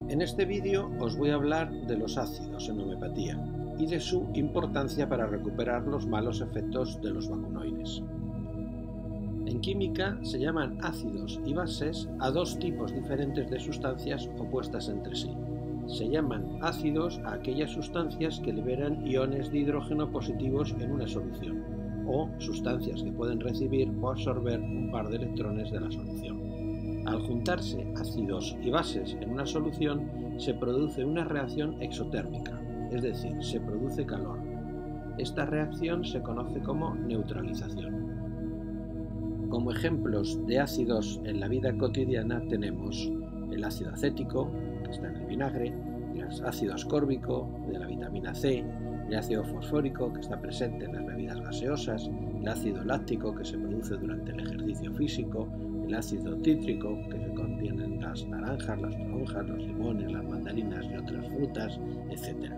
En este vídeo os voy a hablar de los ácidos en homeopatía y de su importancia para recuperar los malos efectos de los vacunoides. En química se llaman ácidos y bases a dos tipos diferentes de sustancias opuestas entre sí. Se llaman ácidos a aquellas sustancias que liberan iones de hidrógeno positivos en una solución, o sustancias que pueden recibir o absorber un par de electrones de la solución. Al juntarse ácidos y bases en una solución, se produce una reacción exotérmica, es decir, se produce calor. Esta reacción se conoce como neutralización. Como ejemplos de ácidos en la vida cotidiana tenemos el ácido acético, que está en el vinagre, el ácido ascórbico, de la vitamina C, el ácido fosfórico, que está presente en las bebidas gaseosas, el ácido láctico, que se produce durante el ejercicio físico, el ácido cítrico, que se contiene en las naranjas, las toronjas, los limones, las mandarinas y otras frutas, etc.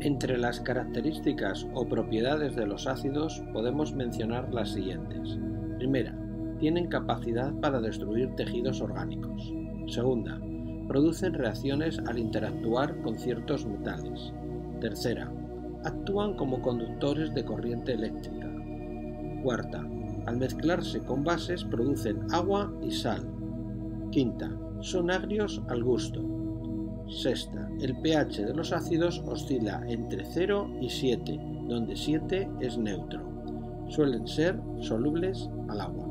Entre las características o propiedades de los ácidos podemos mencionar las siguientes. Primera, tienen capacidad para destruir tejidos orgánicos. Segunda, producen reacciones al interactuar con ciertos metales. Tercera, actúan como conductores de corriente eléctrica. Cuarta, al mezclarse con bases producen agua y sal. Quinta, son agrios al gusto. Sexta, el pH de los ácidos oscila entre 0 y 7, donde 7 es neutro. Suelen ser solubles al agua.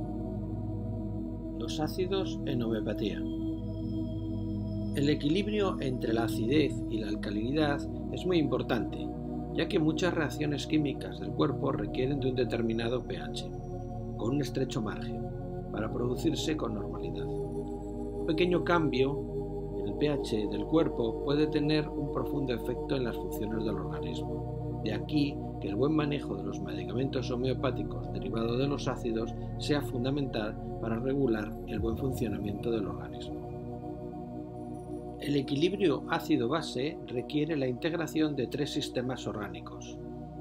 Los ácidos en homeopatía. El equilibrio entre la acidez y la alcalinidad es muy importante, ya que muchas reacciones químicas del cuerpo requieren de un determinado pH, con un estrecho margen, para producirse con normalidad. Un pequeño cambio en el pH del cuerpo puede tener un profundo efecto en las funciones del organismo. De aquí que el buen manejo de los medicamentos homeopáticos derivados de los ácidos sea fundamental para regular el buen funcionamiento del organismo. El equilibrio ácido-base requiere la integración de tres sistemas orgánicos: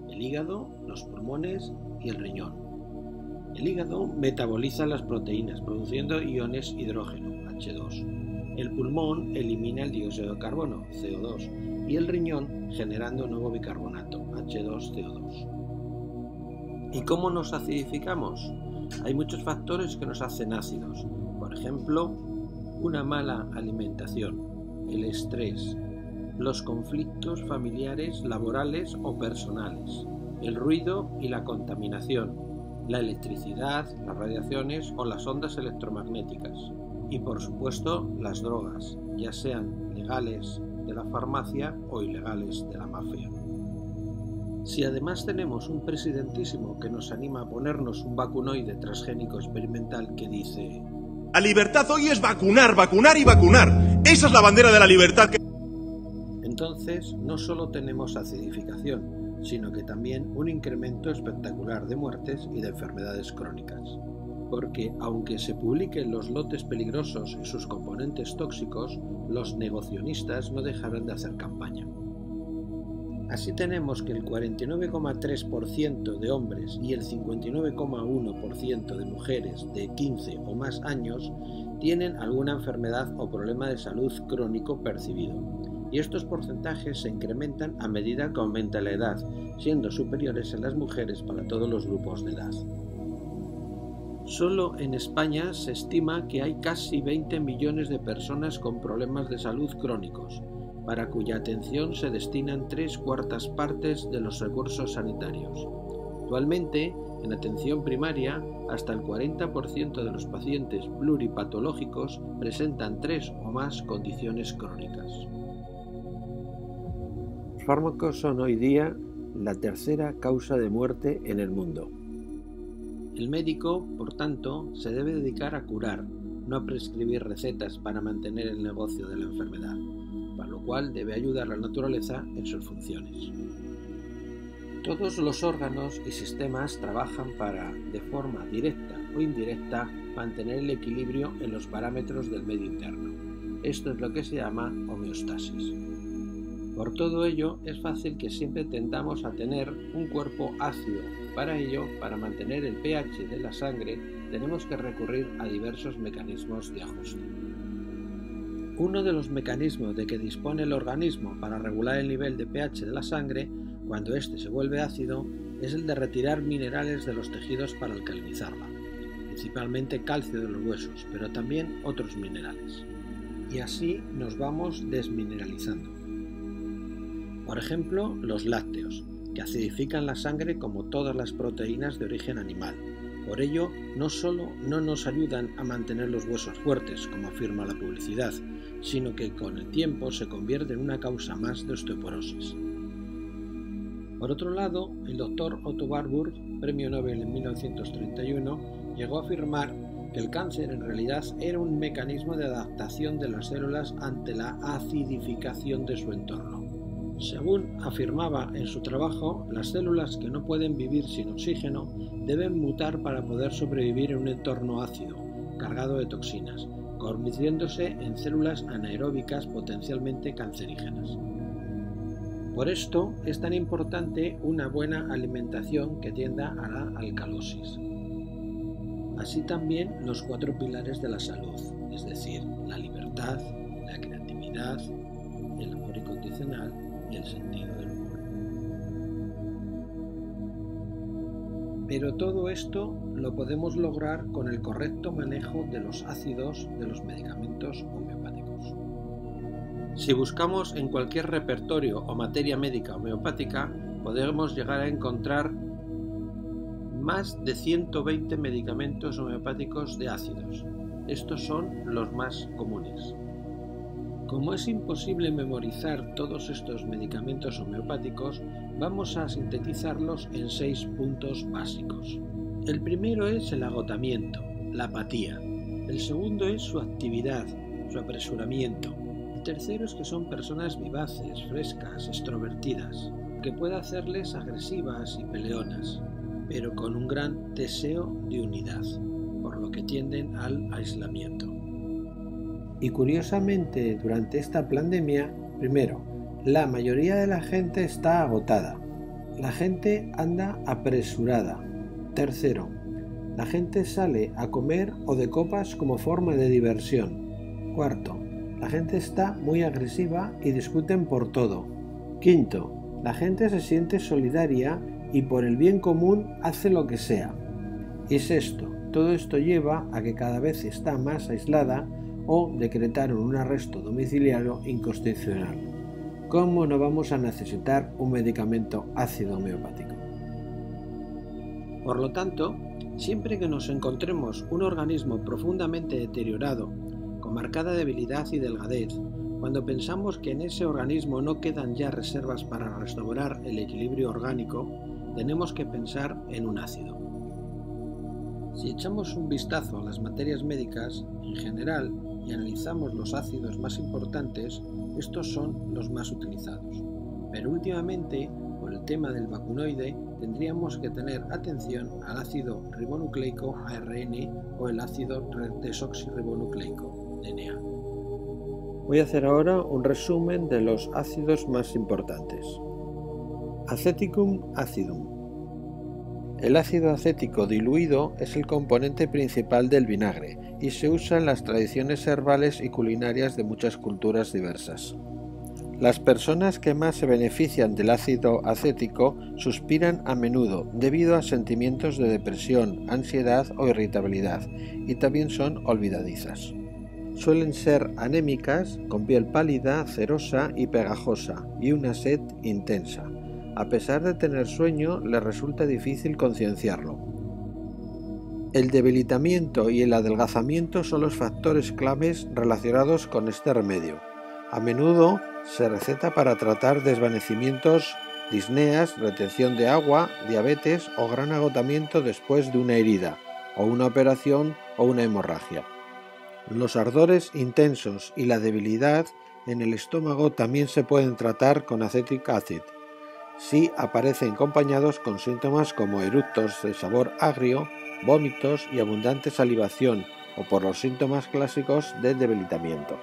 el hígado, los pulmones y el riñón. El hígado metaboliza las proteínas produciendo iones hidrógeno, H2. El pulmón elimina el dióxido de carbono, CO2, y el riñón generando nuevo bicarbonato, H2CO2. ¿Y cómo nos acidificamos? Hay muchos factores que nos hacen ácidos. Por ejemplo, una mala alimentación, el estrés, los conflictos familiares, laborales o personales, el ruido y la contaminación, la electricidad, las radiaciones o las ondas electromagnéticas y, por supuesto, las drogas, ya sean legales de la farmacia o ilegales de la mafia. Si además tenemos un presidentísimo que nos anima a ponernos un vacunoide transgénico experimental que dice: la libertad hoy es vacunar, vacunar y vacunar. Esa es la bandera de la libertad. Entonces, no solo tenemos acidificación, sino que también un incremento espectacular de muertes y de enfermedades crónicas. Porque, aunque se publiquen los lotes peligrosos y sus componentes tóxicos, los negacionistas no dejarán de hacer campaña. Así tenemos que el 49,3% de hombres y el 59,1% de mujeres de 15 o más años tienen alguna enfermedad o problema de salud crónico percibido, y estos porcentajes se incrementan a medida que aumenta la edad, siendo superiores en las mujeres para todos los grupos de edad. Solo en España se estima que hay casi 20 millones de personas con problemas de salud crónicos, para cuya atención se destinan 3/4 partes de los recursos sanitarios. Actualmente, en atención primaria, hasta el 40% de los pacientes pluripatológicos presentan 3 o más condiciones crónicas. Los fármacos son hoy día la tercera causa de muerte en el mundo. El médico, por tanto, se debe dedicar a curar, no a prescribir recetas para mantener el negocio de la enfermedad, para lo cual debe ayudar a la naturaleza en sus funciones. Todos los órganos y sistemas trabajan para, de forma directa o indirecta, mantener el equilibrio en los parámetros del medio interno. Esto es lo que se llama homeostasis. Por todo ello, es fácil que siempre tendamos a tener un cuerpo ácido. Para ello, para mantener el pH de la sangre, tenemos que recurrir a diversos mecanismos de ajuste. Uno de los mecanismos de que dispone el organismo para regular el nivel de pH de la sangre cuando éste se vuelve ácido es el de retirar minerales de los tejidos para alcalinizarla, principalmente calcio de los huesos, pero también otros minerales. Y así nos vamos desmineralizando. Por ejemplo, los lácteos, que acidifican la sangre como todas las proteínas de origen animal. Por ello, no solo no nos ayudan a mantener los huesos fuertes, como afirma la publicidad, sino que con el tiempo se convierte en una causa más de osteoporosis. Por otro lado, el doctor Otto Warburg, premio Nobel en 1931, llegó a afirmar que el cáncer en realidad era un mecanismo de adaptación de las células ante la acidificación de su entorno. Según afirmaba en su trabajo, las células que no pueden vivir sin oxígeno deben mutar para poder sobrevivir en un entorno ácido, cargado de toxinas, convirtiéndose en células anaeróbicas potencialmente cancerígenas. Por esto es tan importante una buena alimentación que tienda a la alcalosis. Así también los 4 pilares de la salud, es decir, la libertad, la creatividad, el amor incondicional y el sentido del humor. Pero todo esto lo podemos lograr con el correcto manejo de los ácidos de los medicamentos homeopáticos. Si buscamos en cualquier repertorio o materia médica homeopática, podemos llegar a encontrar más de 120 medicamentos homeopáticos de ácidos. Estos son los más comunes. Como es imposible memorizar todos estos medicamentos homeopáticos, vamos a sintetizarlos en 6 puntos básicos. El primero es el agotamiento, la apatía. El segundo es su actividad, su apresuramiento. El tercero es que son personas vivaces, frescas, extrovertidas, que puede hacerles agresivas y peleonas, pero con un gran deseo de unidad, por lo que tienden al aislamiento. Y curiosamente, durante esta pandemia, primero, la mayoría de la gente está agotada. La gente anda apresurada. Tercero, la gente sale a comer o de copas como forma de diversión. Cuarto, la gente está muy agresiva y discuten por todo. Quinto, la gente se siente solidaria y por el bien común hace lo que sea. Y sexto, todo esto lleva a que cada vez está más aislada o decretaron un arresto domiciliario inconstitucional. ¿Cómo no vamos a necesitar un medicamento ácido homeopático? Por lo tanto, siempre que nos encontremos un organismo profundamente deteriorado, con marcada debilidad y delgadez, cuando pensamos que en ese organismo no quedan ya reservas para restaurar el equilibrio orgánico, tenemos que pensar en un ácido. Si echamos un vistazo a las materias médicas, en general, y analizamos los ácidos más importantes, estos son los más utilizados. Pero últimamente, por el tema del vacunoide, tendríamos que tener atención al ácido ribonucleico ARN o el ácido desoxirribonucleico DNA. Voy a hacer ahora un resumen de los ácidos más importantes. Aceticum acidum. El ácido acético diluido es el componente principal del vinagre y se usa en las tradiciones herbales y culinarias de muchas culturas diversas. Las personas que más se benefician del ácido acético suspiran a menudo debido a sentimientos de depresión, ansiedad o irritabilidad, y también son olvidadizas. Suelen ser anémicas, con piel pálida, cerosa y pegajosa, y una sed intensa. A pesar de tener sueño, les resulta difícil concienciarlo. El debilitamiento y el adelgazamiento son los factores claves relacionados con este remedio. A menudo se receta para tratar desvanecimientos, disneas, retención de agua, diabetes o gran agotamiento después de una herida, o una operación o una hemorragia. Los ardores intensos y la debilidad en el estómago también se pueden tratar con acetic acid, si aparecen acompañados con síntomas como eructos de sabor agrio, vómitos y abundante salivación, o por los síntomas clásicos de debilitamiento.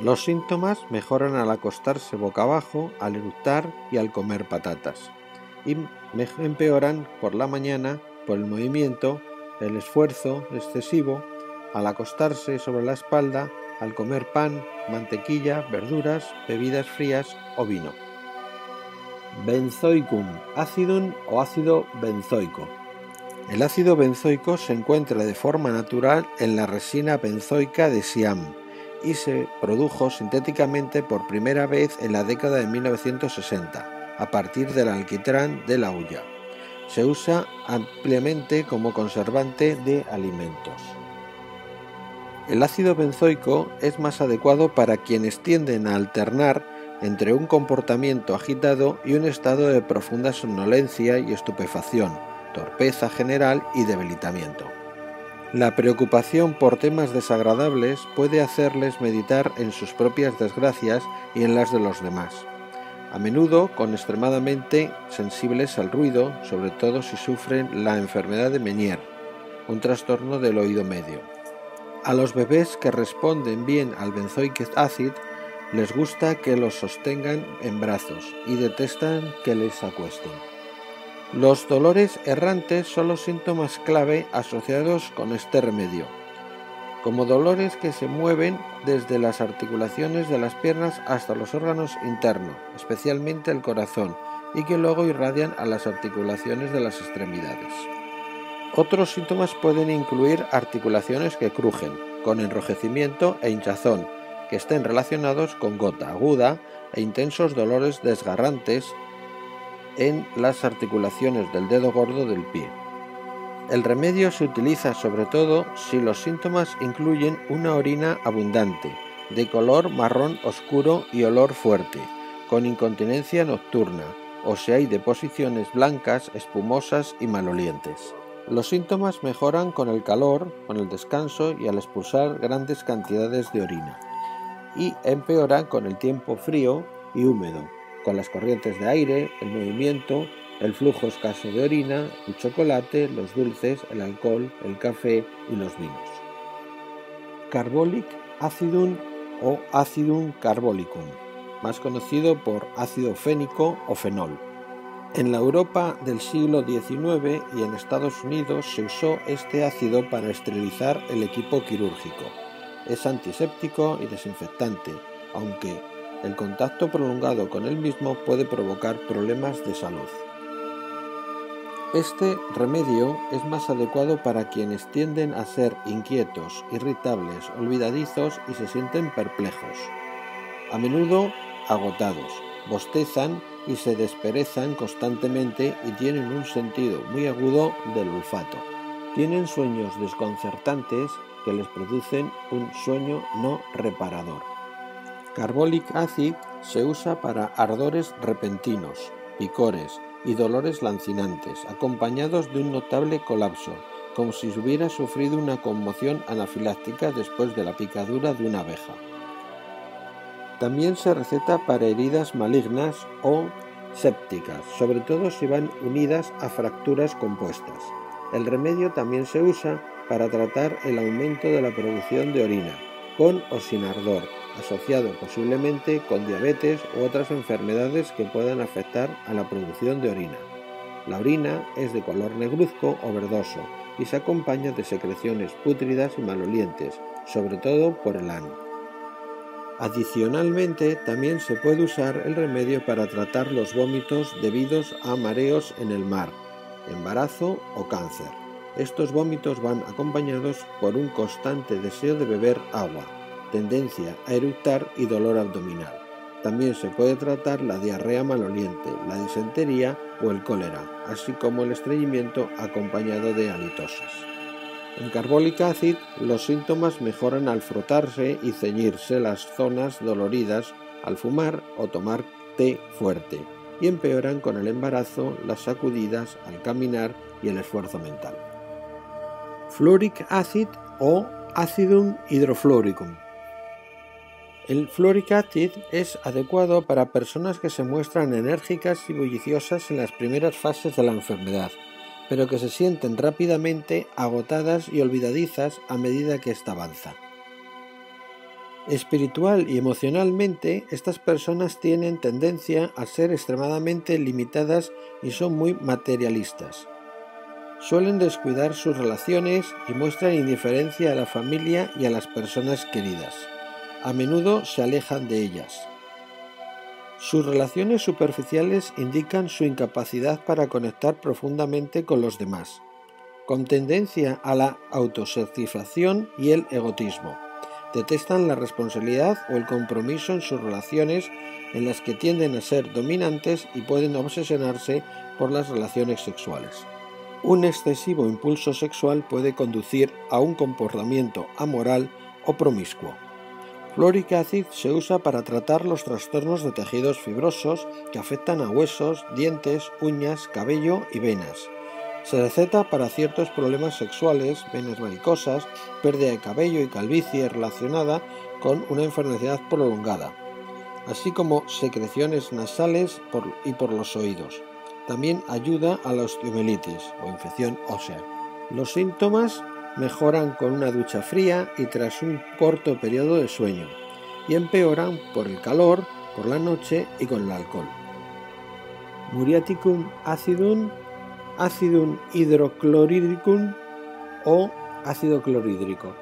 Los síntomas mejoran al acostarse boca abajo, al eructar y al comer patatas, y empeoran por la mañana por el movimiento, el esfuerzo excesivo, al acostarse sobre la espalda al comer pan, mantequilla, verduras, bebidas frías o vino. Benzoicum acidum o ácido benzoico. El ácido benzoico se encuentra de forma natural en la resina benzoica de Siam y se produjo sintéticamente por primera vez en la década de 1960, a partir del alquitrán de la hulla. Se usa ampliamente como conservante de alimentos. El ácido benzoico es más adecuado para quienes tienden a alternar entre un comportamiento agitado y un estado de profunda somnolencia y estupefacción, torpeza general y debilitamiento. La preocupación por temas desagradables puede hacerles meditar en sus propias desgracias y en las de los demás, a menudo con extremadamente sensibles al ruido, sobre todo si sufren la enfermedad de Meniere, un trastorno del oído medio. A los bebés que responden bien al benzoic acid les gusta que los sostengan en brazos y detestan que les acuesten. Los dolores errantes son los síntomas clave asociados con este remedio, como dolores que se mueven desde las articulaciones de las piernas hasta los órganos internos, especialmente el corazón, y que luego irradian a las articulaciones de las extremidades. Otros síntomas pueden incluir articulaciones que crujen, con enrojecimiento e hinchazón, que estén relacionados con gota aguda e intensos dolores desgarrantes en las articulaciones del dedo gordo del pie. El remedio se utiliza sobre todo si los síntomas incluyen una orina abundante, de color marrón oscuro y olor fuerte, con incontinencia nocturna, o si hay deposiciones blancas, espumosas y malolientes. Los síntomas mejoran con el calor, con el descanso y al expulsar grandes cantidades de orina, y empeoran con el tiempo frío y húmedo, con las corrientes de aire, el movimiento, el flujo escaso de orina, el chocolate, los dulces, el alcohol, el café y los vinos. Carbolic acidum o acidum carbolicum, más conocido por ácido fénico o fenol. En la Europa del siglo XIX y en Estados Unidos se usó este ácido para esterilizar el equipo quirúrgico. Es antiséptico y desinfectante, aunque el contacto prolongado con el mismo puede provocar problemas de salud. Este remedio es más adecuado para quienes tienden a ser inquietos, irritables, olvidadizos y se sienten perplejos. A menudo agotados, bostezan y se desperezan constantemente y tienen un sentido muy agudo del olfato. Tienen sueños desconcertantes que les producen un sueño no reparador. Carbolic acid se usa para ardores repentinos, picores y dolores lancinantes, acompañados de un notable colapso, como si hubiera sufrido una conmoción anafiláctica después de la picadura de una abeja. También se receta para heridas malignas o sépticas, sobre todo si van unidas a fracturas compuestas. El remedio también se usa para tratar el aumento de la producción de orina, con o sin ardor, asociado posiblemente con diabetes u otras enfermedades que puedan afectar a la producción de orina. La orina es de color negruzco o verdoso y se acompaña de secreciones pútridas y malolientes, sobre todo por el ano. Adicionalmente, también se puede usar el remedio para tratar los vómitos debidos a mareos en el mar, embarazo o cáncer. Estos vómitos van acompañados por un constante deseo de beber agua, tendencia a eructar y dolor abdominal. También se puede tratar la diarrea maloliente, la disentería o el cólera, así como el estreñimiento acompañado de halitosis. En Carbolic acid, los síntomas mejoran al frotarse y ceñirse las zonas doloridas al fumar o tomar té fuerte, y empeoran con el embarazo, las sacudidas al caminar y el esfuerzo mental. Fluoric acid o acidum hydrofluoricum. El fluoric acid es adecuado para personas que se muestran enérgicas y bulliciosas en las primeras fases de la enfermedad, pero que se sienten rápidamente agotadas y olvidadizas a medida que ésta avanza. Espiritual y emocionalmente, estas personas tienen tendencia a ser extremadamente limitadas y son muy materialistas. Suelen descuidar sus relaciones y muestran indiferencia a la familia y a las personas queridas. a menudo se alejan de ellas. Sus relaciones superficiales indican su incapacidad para conectar profundamente con los demás, con tendencia a la autosatisfacción y el egoísmo. Detestan la responsabilidad o el compromiso en sus relaciones, en las que tienden a ser dominantes y pueden obsesionarse por las relaciones sexuales. Un excesivo impulso sexual puede conducir a un comportamiento amoral o promiscuo. Fluoric acid se usa para tratar los trastornos de tejidos fibrosos que afectan a huesos, dientes, uñas, cabello y venas. Se receta para ciertos problemas sexuales, venas varicosas, pérdida de cabello y calvicie relacionada con una enfermedad prolongada, así como secreciones nasales y por los oídos. También ayuda a la osteomielitis o infección ósea. Los síntomas mejoran con una ducha fría y tras un corto periodo de sueño, y empeoran por el calor, por la noche y con el alcohol. Muriaticum acidum, acidum hidroclorhydricum o ácido clorhídrico.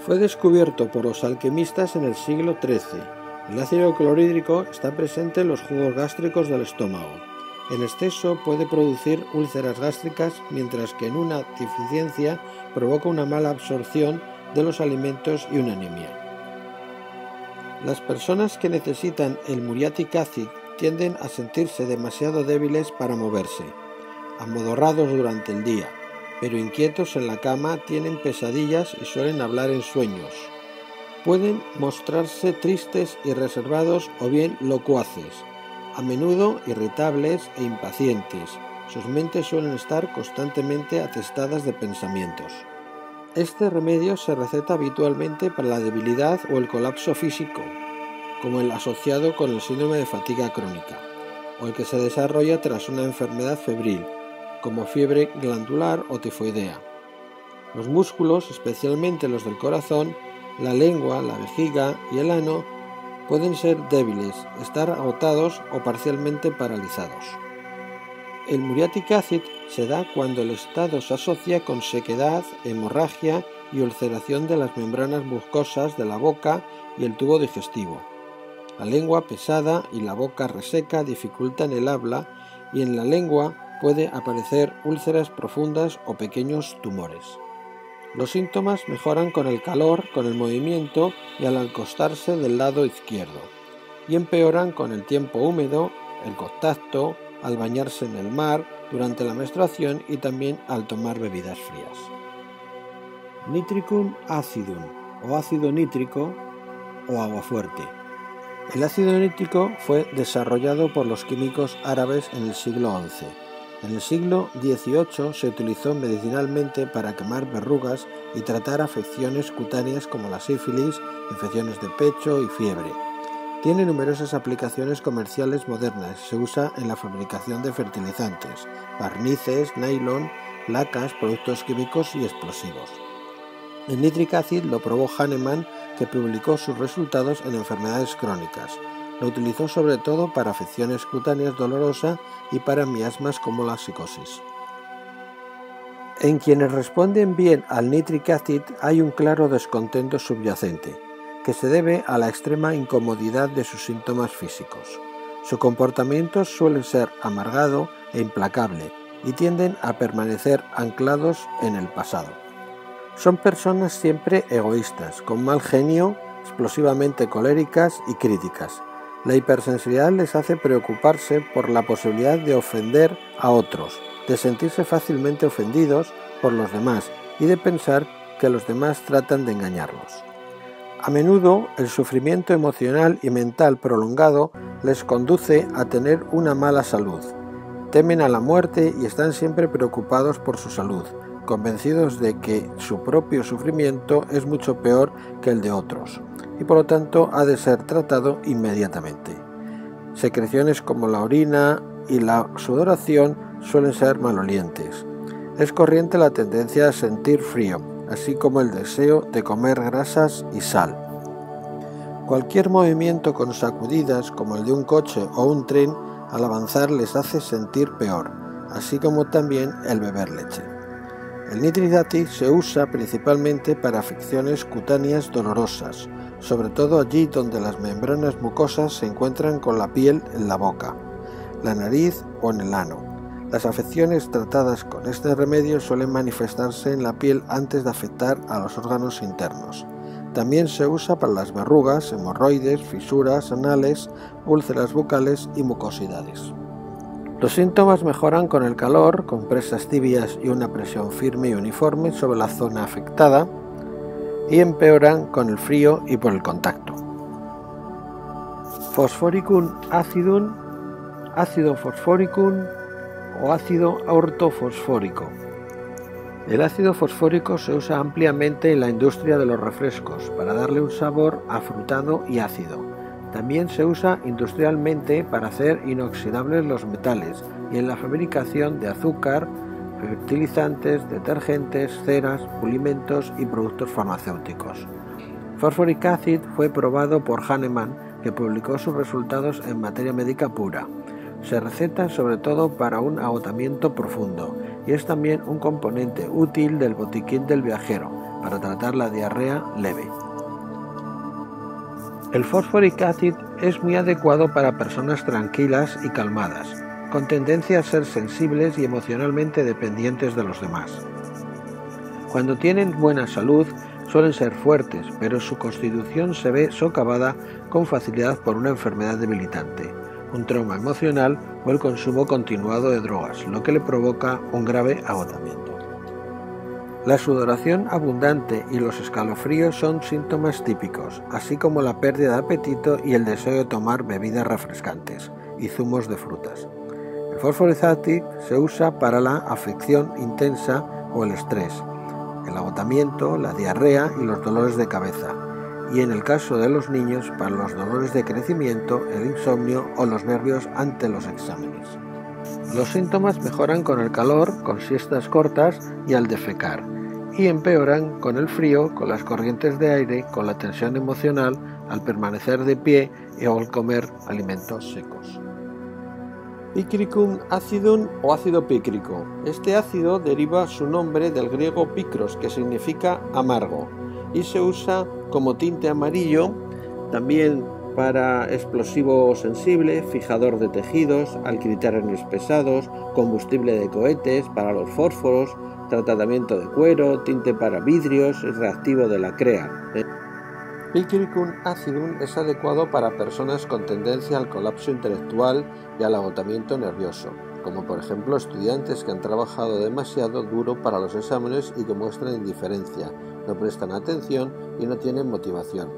Fue descubierto por los alquimistas en el siglo XIII. El ácido clorhídrico está presente en los jugos gástricos del estómago. En exceso puede producir úlceras gástricas, mientras que en una deficiencia provoca una mala absorción de los alimentos y una anemia. Las personas que necesitan el muriatic acid tienden a sentirse demasiado débiles para moverse, amodorrados durante el día, pero inquietos en la cama, tienen pesadillas y suelen hablar en sueños. Pueden mostrarse tristes y reservados o bien locuaces, a menudo irritables e impacientes. Sus mentes suelen estar constantemente atestadas de pensamientos. Este remedio se receta habitualmente para la debilidad o el colapso físico, como el asociado con el síndrome de fatiga crónica, o el que se desarrolla tras una enfermedad febril, como fiebre glandular o tifoidea. Los músculos, especialmente los del corazón, la lengua, la vejiga y el ano, pueden ser débiles, estar agotados o parcialmente paralizados. El muriatic acid se da cuando el estado se asocia con sequedad, hemorragia y ulceración de las membranas mucosas de la boca y el tubo digestivo. La lengua pesada y la boca reseca dificultan el habla y en la lengua puede aparecer úlceras profundas o pequeños tumores. Los síntomas mejoran con el calor, con el movimiento y al acostarse del lado izquierdo, y empeoran con el tiempo húmedo, el contacto, al bañarse en el mar, durante la menstruación y también al tomar bebidas frías. Nitricum acidum o ácido nítrico o aguafuerte. El ácido nítrico fue desarrollado por los químicos árabes en el siglo XI. En el siglo XVIII se utilizó medicinalmente para quemar verrugas y tratar afecciones cutáneas como la sífilis, infecciones de pecho y fiebre. Tiene numerosas aplicaciones comerciales modernas y se usa en la fabricación de fertilizantes, barnices, nylon, lacas, productos químicos y explosivos. El nitric acid lo probó Hahnemann, que publicó sus resultados en enfermedades crónicas. Lo utilizó sobre todo para afecciones cutáneas dolorosas y para miasmas como la psicosis. En quienes responden bien al nitric acid hay un claro descontento subyacente, que se debe a la extrema incomodidad de sus síntomas físicos. Su comportamiento suele ser amargado e implacable y tienden a permanecer anclados en el pasado. Son personas siempre egoístas, con mal genio, explosivamente coléricas y críticas. La hipersensibilidad les hace preocuparse por la posibilidad de ofender a otros, de sentirse fácilmente ofendidos por los demás y de pensar que los demás tratan de engañarlos. A menudo el sufrimiento emocional y mental prolongado les conduce a tener una mala salud. Temen a la muerte y están siempre preocupados por su salud, convencidos de que su propio sufrimiento es mucho peor que el de otros, y por lo tanto ha de ser tratado inmediatamente. Secreciones como la orina y la sudoración suelen ser malolientes. Es corriente la tendencia a sentir frío, así como el deseo de comer grasas y sal. Cualquier movimiento con sacudidas, como el de un coche o un tren, al avanzar les hace sentir peor, así como también el beber leche. El nitridati se usa principalmente para afecciones cutáneas dolorosas, sobre todo allí donde las membranas mucosas se encuentran con la piel en la boca, la nariz o en el ano. Las afecciones tratadas con este remedio suelen manifestarse en la piel antes de afectar a los órganos internos. También se usa para las verrugas, hemorroides, fisuras anales, úlceras bucales y mucosidades. Los síntomas mejoran con el calor, compresas tibias y una presión firme y uniforme sobre la zona afectada, y empeoran con el frío y por el contacto. Phosphoricum acidum, ácido fosfóricum o ácido ortofosfórico. El ácido fosfórico se usa ampliamente en la industria de los refrescos para darle un sabor afrutado y ácido. También se usa industrialmente para hacer inoxidables los metales y en la fabricación de azúcar, fertilizantes, detergentes, ceras, pulimentos y productos farmacéuticos. Phosphoric acid fue probado por Hahnemann, que publicó sus resultados en Materia Médica Pura. Se receta sobre todo para un agotamiento profundo y es también un componente útil del botiquín del viajero para tratar la diarrea leve. El phosphoric acid es muy adecuado para personas tranquilas y calmadas, con tendencia a ser sensibles y emocionalmente dependientes de los demás. Cuando tienen buena salud, suelen ser fuertes, pero su constitución se ve socavada con facilidad por una enfermedad debilitante, un trauma emocional o el consumo continuado de drogas, lo que le provoca un grave agotamiento. La sudoración abundante y los escalofríos son síntomas típicos, así como la pérdida de apetito y el deseo de tomar bebidas refrescantes y zumos de frutas. El phosphoric acid se usa para la afección intensa o el estrés, el agotamiento, la diarrea y los dolores de cabeza, y en el caso de los niños para los dolores de crecimiento, el insomnio o los nervios ante los exámenes. Los síntomas mejoran con el calor, con siestas cortas y al defecar, y empeoran con el frío, con las corrientes de aire, con la tensión emocional, al permanecer de pie y al comer alimentos secos. Picricum acidum o ácido pícrico. Este ácido deriva su nombre del griego picros, que significa amargo, y se usa como tinte amarillo, también para explosivo sensible, fijador de tejidos, alquitrán pesados, combustible de cohetes, para los fósforos, tratamiento de cuero, tinte para vidrios y reactivo de la crea. Picricum acidum es adecuado para personas con tendencia al colapso intelectual y al agotamiento nervioso, como por ejemplo estudiantes que han trabajado demasiado duro para los exámenes y que muestran indiferencia, no prestan atención y no tienen motivación.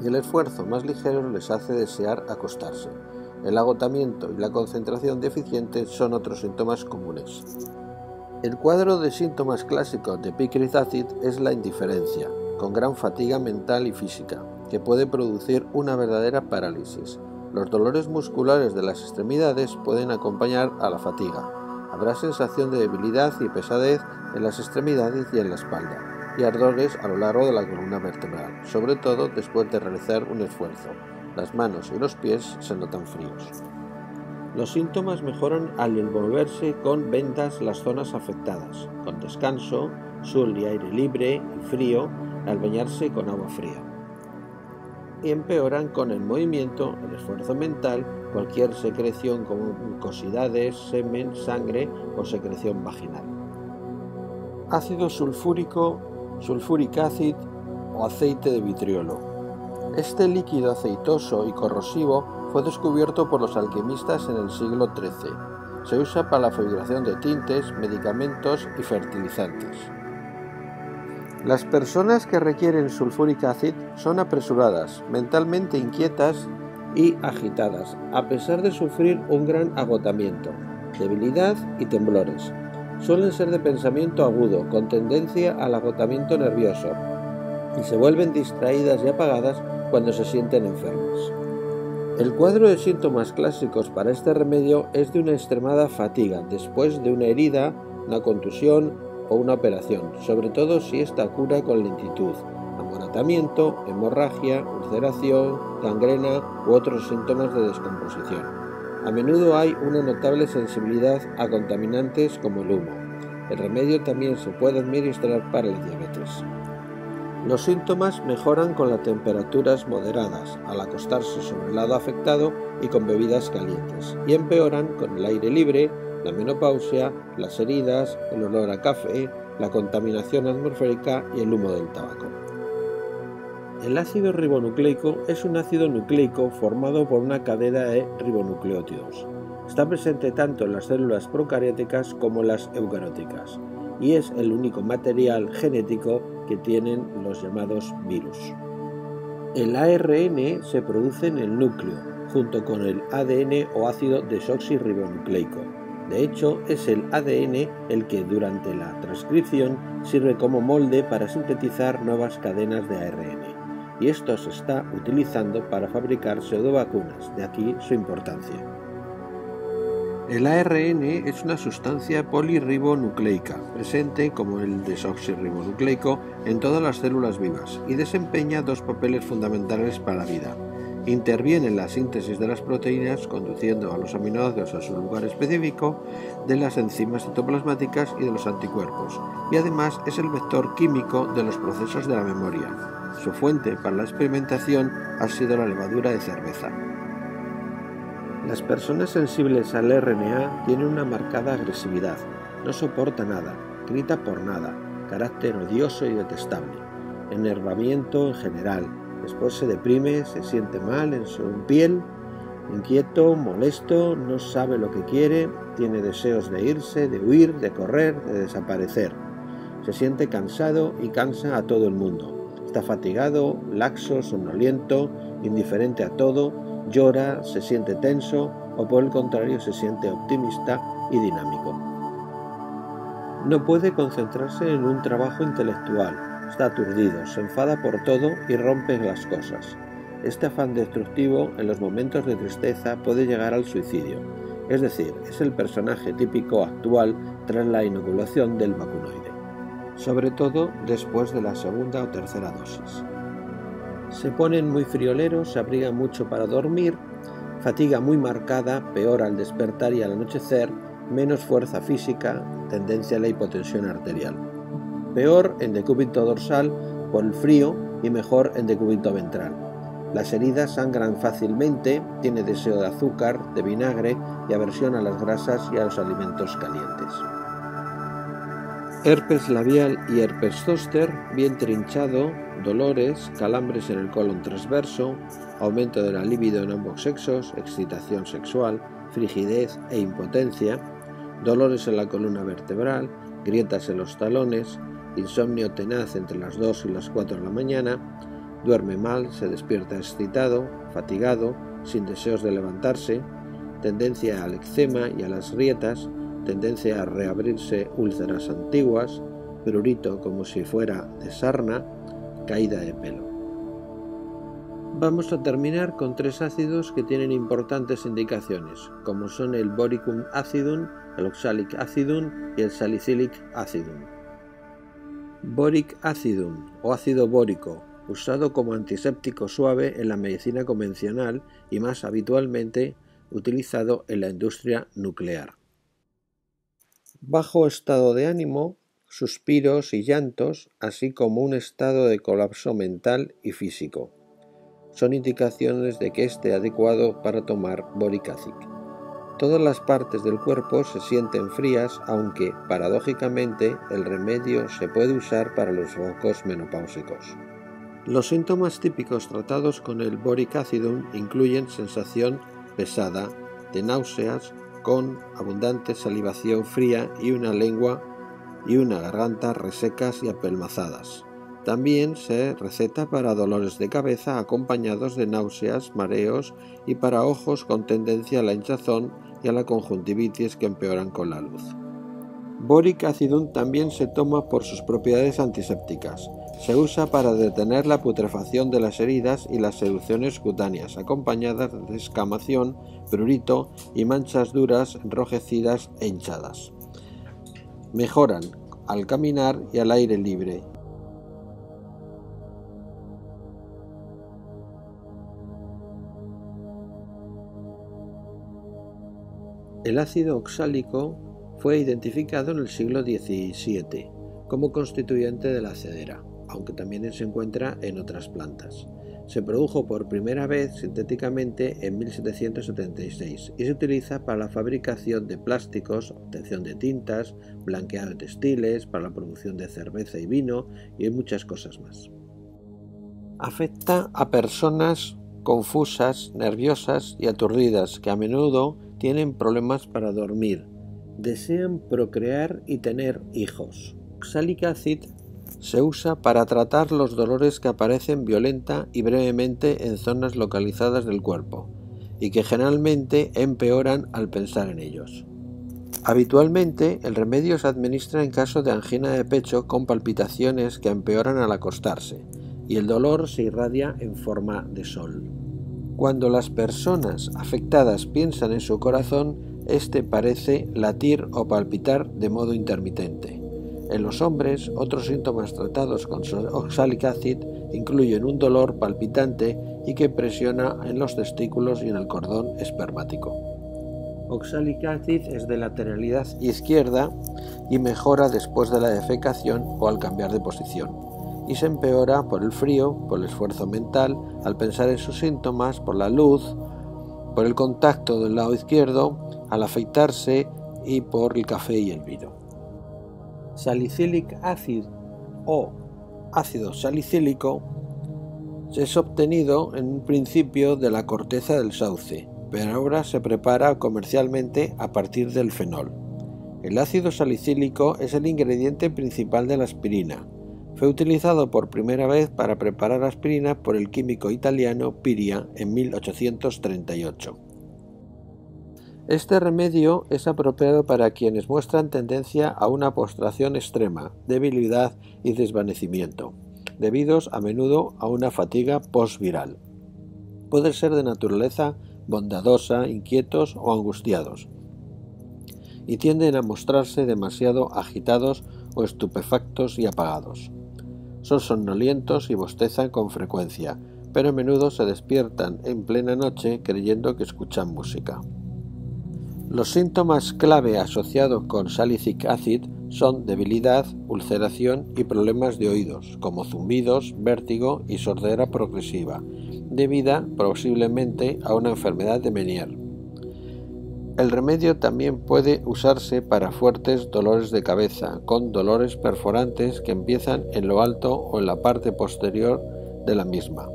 Y el esfuerzo más ligero les hace desear acostarse. El agotamiento y la concentración deficiente son otros síntomas comunes. El cuadro de síntomas clásicos de picric acid es la indiferencia, con gran fatiga mental y física, que puede producir una verdadera parálisis. Los dolores musculares de las extremidades pueden acompañar a la fatiga. Habrá sensación de debilidad y pesadez en las extremidades y en la espalda, y ardores a lo largo de la columna vertebral, sobre todo después de realizar un esfuerzo. Las manos y los pies se notan fríos. Los síntomas mejoran al envolverse con vendas las zonas afectadas, con descanso, sol y aire libre y frío, al bañarse con agua fría. Y empeoran con el movimiento, el esfuerzo mental, cualquier secreción como mucosidades, semen, sangre o secreción vaginal. Ácido sulfúrico, sulfuric acid o aceite de vitriolo. Este líquido aceitoso y corrosivo fue descubierto por los alquimistas en el siglo XIII. Se usa para la fabricación de tintes, medicamentos y fertilizantes. Las personas que requieren sulfuric acid son apresuradas, mentalmente inquietas y agitadas, a pesar de sufrir un gran agotamiento, debilidad y temblores. Suelen ser de pensamiento agudo, con tendencia al agotamiento nervioso, y se vuelven distraídas y apagadas cuando se sienten enfermas. El cuadro de síntomas clásicos para este remedio es de una extremada fatiga después de una herida, una contusión o una operación, sobre todo si esta cura con lentitud, amoratamiento, hemorragia, ulceración, gangrena u otros síntomas de descomposición. A menudo hay una notable sensibilidad a contaminantes como el humo. El remedio también se puede administrar para la diabetes. Los síntomas mejoran con las temperaturas moderadas, al acostarse sobre el lado afectado y con bebidas calientes, y empeoran con el aire libre, la menopausia, las heridas, el olor a café, la contaminación atmosférica y el humo del tabaco. El ácido ribonucleico es un ácido nucleico formado por una cadena de ribonucleótidos. Está presente tanto en las células procarióticas como en las eucarióticas, y es el único material genético que tienen los llamados virus. El ARN se produce en el núcleo, junto con el ADN o ácido desoxirribonucleico. De hecho, es el ADN el que durante la transcripción sirve como molde para sintetizar nuevas cadenas de ARN, y esto se está utilizando para fabricar pseudovacunas, de aquí su importancia. El ARN es una sustancia polirribonucleica, presente como el desoxirribonucleico en todas las células vivas y desempeña dos papeles fundamentales para la vida. Interviene en la síntesis de las proteínas, conduciendo a los aminoácidos a su lugar específico, de las enzimas citoplasmáticas y de los anticuerpos, y además es el vector químico de los procesos de la memoria. Su fuente para la experimentación ha sido la levadura de cerveza. Las personas sensibles al RNA tienen una marcada agresividad, no soporta nada, grita por nada, carácter odioso y detestable, enervamiento en general, después se deprime, se siente mal en su piel, inquieto, molesto, no sabe lo que quiere, tiene deseos de irse, de huir, de correr, de desaparecer. Se siente cansado y cansa a todo el mundo. Está fatigado, laxo, somnoliento, indiferente a todo, llora, se siente tenso o por el contrario se siente optimista y dinámico. No puede concentrarse en un trabajo intelectual, está aturdido, se enfada por todo y rompe las cosas. Este afán destructivo en los momentos de tristeza puede llegar al suicidio, es decir, es el personaje típico actual tras la inoculación del vacunoide, sobre todo después de la segunda o tercera dosis. Se ponen muy frioleros, se abrigan mucho para dormir, fatiga muy marcada, peor al despertar y al anochecer, menos fuerza física, tendencia a la hipotensión arterial. Peor en decúbito dorsal por el frío y mejor en decúbito ventral. Las heridas sangran fácilmente, tiene deseo de azúcar, de vinagre y aversión a las grasas y a los alimentos calientes. Herpes labial y herpes zóster, vientre hinchado, dolores, calambres en el colon transverso, aumento de la libido en ambos sexos, excitación sexual, frigidez e impotencia, dolores en la columna vertebral, grietas en los talones, insomnio tenaz entre las 2 y las 4 de la mañana, duerme mal, se despierta excitado, fatigado, sin deseos de levantarse, tendencia al eczema y a las grietas, tendencia a reabrirse úlceras antiguas, prurito como si fuera de sarna, caída de pelo. Vamos a terminar con 3 ácidos que tienen importantes indicaciones, como son el boricum acidum, el oxalic acidum y el salicylic acidum. Boric acidum o ácido bórico, usado como antiséptico suave en la medicina convencional y más habitualmente utilizado en la industria nuclear. Bajo estado de ánimo, suspiros y llantos, así como un estado de colapso mental y físico. Son indicaciones de que esté adecuado para tomar boric acid. Todas las partes del cuerpo se sienten frías, aunque, paradójicamente, el remedio se puede usar para los focos menopáusicos. Los síntomas típicos tratados con el boric acidum incluyen sensación pesada, de náuseas, con abundante salivación fría y una lengua y una garganta resecas y apelmazadas. También se receta para dolores de cabeza acompañados de náuseas, mareos y para ojos con tendencia a la hinchazón y a la conjuntivitis que empeoran con la luz. Boric acidum también se toma por sus propiedades antisépticas. Se usa para detener la putrefacción de las heridas y las erupciones cutáneas, acompañadas de escamación, prurito y manchas duras, enrojecidas e hinchadas. Mejoran al caminar y al aire libre. El ácido oxálico fue identificado en el siglo XVII como constituyente de la cedera, aunque también se encuentra en otras plantas. Se produjo por primera vez sintéticamente en 1776 y se utiliza para la fabricación de plásticos, obtención de tintas, blanqueado de textiles, para la producción de cerveza y vino y muchas cosas más. Afecta a personas confusas, nerviosas y aturdidas que a menudo tienen problemas para dormir, desean procrear y tener hijos. Oxalic acid se usa para tratar los dolores que aparecen violenta y brevemente en zonas localizadas del cuerpo y que generalmente empeoran al pensar en ellos. Habitualmente el remedio se administra en caso de angina de pecho con palpitaciones que empeoran al acostarse y el dolor se irradia en forma de sol. Cuando las personas afectadas piensan en su corazón, este parece latir o palpitar de modo intermitente. En los hombres, otros síntomas tratados con oxalic acid incluyen un dolor palpitante y que presiona en los testículos y en el cordón espermático. Oxalic acid es de lateralidad izquierda y mejora después de la defecación o al cambiar de posición, y se empeora por el frío, por el esfuerzo mental, al pensar en sus síntomas, por la luz, por el contacto del lado izquierdo, al afeitarse y por el café y el vino. Salicylic acid o ácido salicílico es obtenido en un principio de la corteza del sauce, pero ahora se prepara comercialmente a partir del fenol. El ácido salicílico es el ingrediente principal de la aspirina. Fue utilizado por primera vez para preparar aspirina por el químico italiano Piria en 1838. Este remedio es apropiado para quienes muestran tendencia a una postración extrema, debilidad y desvanecimiento, debidos a menudo a una fatiga postviral. Puede ser de naturaleza bondadosa, inquietos o angustiados, y tienden a mostrarse demasiado agitados o estupefactos y apagados. Son somnolientos y bostezan con frecuencia, pero a menudo se despiertan en plena noche creyendo que escuchan música. Los síntomas clave asociados con Salicylic acid son debilidad, ulceración y problemas de oídos, como zumbidos, vértigo y sordera progresiva, debida posiblemente a una enfermedad de Meniere. El remedio también puede usarse para fuertes dolores de cabeza, con dolores perforantes que empiezan en lo alto o en la parte posterior de la misma.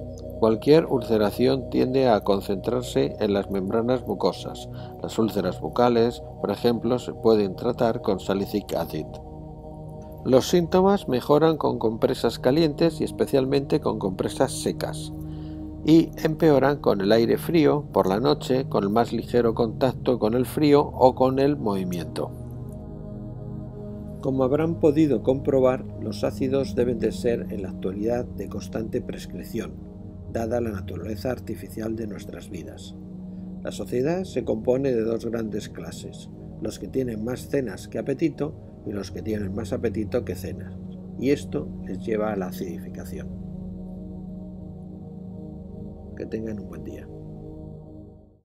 Cualquier ulceración tiende a concentrarse en las membranas mucosas. Las úlceras bucales, por ejemplo, se pueden tratar con Salicylic acid. Los síntomas mejoran con compresas calientes y especialmente con compresas secas, y empeoran con el aire frío por la noche, con el más ligero contacto con el frío o con el movimiento. Como habrán podido comprobar, los ácidos deben de ser en la actualidad de constante prescripción, dada la naturaleza artificial de nuestras vidas. La sociedad se compone de dos grandes clases, los que tienen más cenas que apetito y los que tienen más apetito que cenas, y esto les lleva a la acidificación. Que tengan un buen día.